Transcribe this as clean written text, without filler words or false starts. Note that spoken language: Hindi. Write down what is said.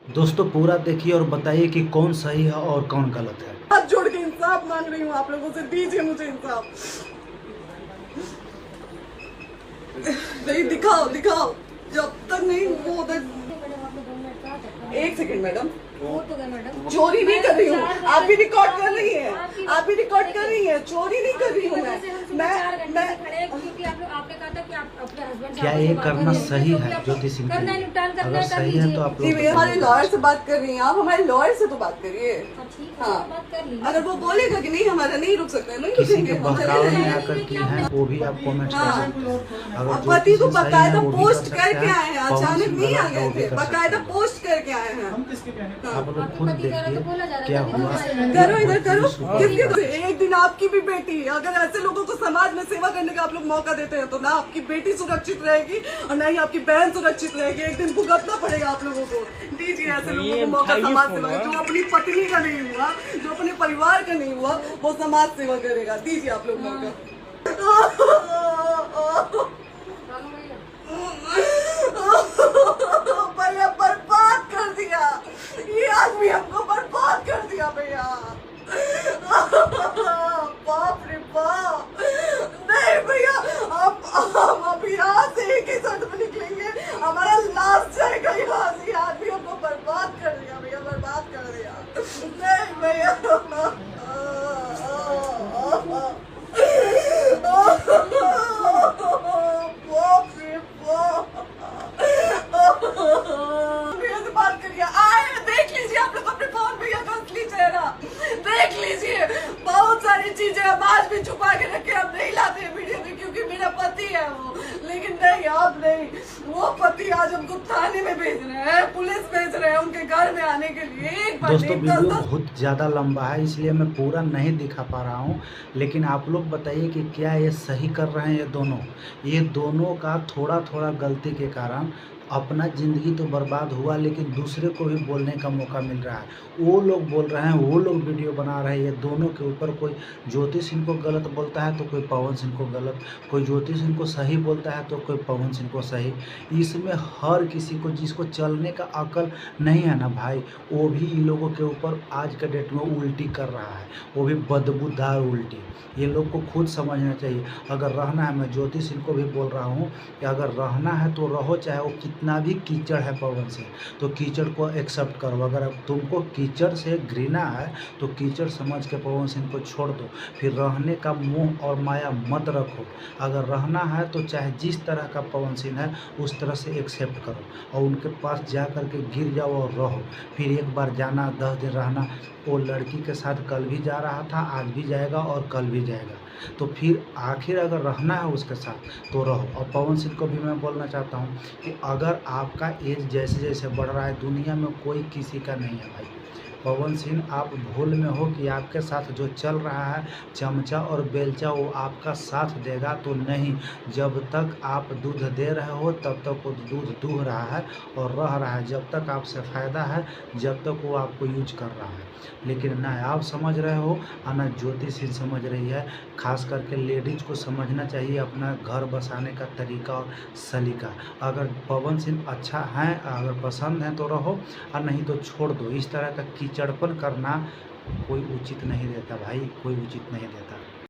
दोस्तों पूरा देखिए और बताइए कि कौन सही है और कौन गलत है। हाथ जोड़ के इंसाफ मांग रही हूँ आप लोगों से, दीजिए मुझे इंसाफ। नहीं, दिखाओ दिखाओ, जब तक नहीं वो उधर। एक सेकंड मैडम, चोरी नहीं कर रही हूँ, आप भी रिकॉर्ड कर रही हैं, आप भी रिकॉर्ड कर रही हैं, चोरी नहीं कर रही हूँ मैं क्या ये करना सही है ज्योति सिंह के लिए? अगर सही है तो आप जी लोग भैया, हमारे बताइए। लॉयर से बात कर रही हैं आप, हमारे लॉयर से तो बात करिए। हाँ, अगर वो बोलेगा कि नहीं हमारा नहीं रुक सकते, नहीं किसी रुकेंगे के हम, चले बहकावे में जाएंगे। आकर की है वो भी आप कमेंट कर हाँ। सकते हैं। अगर पति ज्योति तो सिंह सही है बकायदा वो भी कर पोस्ट सकते करके आए हैं, हैं, पवन अचानक सिंह नहीं आ गलत है गए वो भी थे, कर सकते बकायदा हैं। पोस्ट करके आए हैं। आप लोग खुद देखिए क्या हुआ। करो इधर करो, किसके किसके एक दिन आपकी भी बेटी, अगर ऐसे लोगों को समाज में सेवा करने का आप लोग मौका देते हैं तो ना आपकी बेटी सुरक्षित रहेगी और ना ही आपकी बहन सुरक्षित रहेगी। एक दिन भुगतना पड़ेगा आप लोगों को। दीजिए ऐसे लोगों को मौका समाज सेवा का, जो अपनी पत्नी का नहीं हुआ, जो अपने परिवार का नहीं हुआ, वो समाज सेवा करेगा। दीजिए आप लोग मौका। भैया बर्बाद कर दिया, ये आदमी हमको बर्बाद कर दिया भैया। बाप रे बाप, नहीं भैया, हम अब यहाँ से एक ही शर्त में निकलेंगे, हमारा लास्ट जाएगा यहाँ से। ये आदमी हमको बर्बाद कर दिया भैया, बर्बाद कर दिया। नहीं भैया, बाप रे बाप, भैया से बात करिए। आए देख लीजिए आप लोग अपने फोन भैया का असली चेहरा देख लीजिए। बहुत सारी चीजें हम आज भी छुपा के रखे, हम नहीं लाते हैं वीडियो में क्योंकि मेरा पति है वो, लेकिन नहीं आप नहीं, वो पति आज हमको थाने में भेज रहे हैं, पुलिस भेज रहे हैं उनके घर में आने के लिए। एक बार दोस्तों वीडियो बहुत ज़्यादा लंबा है इसलिए मैं पूरा नहीं दिखा पा रहा हूँ, लेकिन आप लोग बताइए कि क्या ये सही कर रहे हैं ये दोनों का थोड़ा थोड़ा गलती के कारण अपना ज़िंदगी तो बर्बाद हुआ, लेकिन दूसरे को भी बोलने का मौका मिल रहा है। वो लोग बोल रहे हैं, वो लोग वीडियो बना रहे हैं, ये दोनों के ऊपर कोई ज्योति सिंह को गलत बोलता है तो कोई पवन सिंह को गलत, कोई ज्योति सिंह को सही बोलता है तो कोई पवन सिंह को सही। इसमें हर किसी को जिसको चलने का अकल नहीं है ना भाई, वो भी इन लोगों के ऊपर आज के डेट में उल्टी कर रहा है, वो भी बदबूदार उल्टी। ये लोग को खुद समझना चाहिए। अगर रहना है, मैं ज्योति सिंह को भी बोल रहा हूँ कि अगर रहना है तो रहो, चाहे वो कितना भी कीचड़ है पवन सिंह, तो कीचड़ को एक्सेप्ट करो। अगर अब तुमको कीचड़ से घृणा है तो कीचड़ समझ के पवन सिंह को छोड़ दो, फिर रहने का मोह और माया मत रखो। अगर रहना है तो चाहे जिस तरह का पवन सिंह है उस तरह से एक्सेप्ट करो और उनके पास जा कर के गिर जाओ और रहो। फिर एक बार जाना, 10 दिन रहना। वो लड़की के साथ कल भी जा रहा था, आज भी जाएगा और कल भी जाएगा, तो फिर आखिर अगर रहना है उसके साथ तो रहो। और पवन सिंह को भी मैं बोलना चाहता हूँ कि अगर आपका एज जैसे जैसे बढ़ रहा है, दुनिया में कोई किसी का नहीं है भाई। पवन सिंह आप भूल में हो कि आपके साथ जो चल रहा है चमचा और बेलचा वो आपका साथ देगा तो नहीं। जब तक आप दूध दे रहे हो तब तक वो दूध दूह रहा है और रह रहा है, जब तक आपसे फ़ायदा है, जब तक वो आपको यूज कर रहा है। लेकिन ना आप समझ रहे हो और ना ज्योति सिंह समझ रही है। खास करके लेडीज को समझना चाहिए अपना घर बसाने का तरीका और सलीका। अगर पवन सिंह अच्छा है, अगर पसंद है तो रहो और नहीं तो छोड़ दो। इस तरह का कीचड़पन करना कोई उचित नहीं देता भाई, कोई उचित नहीं देता।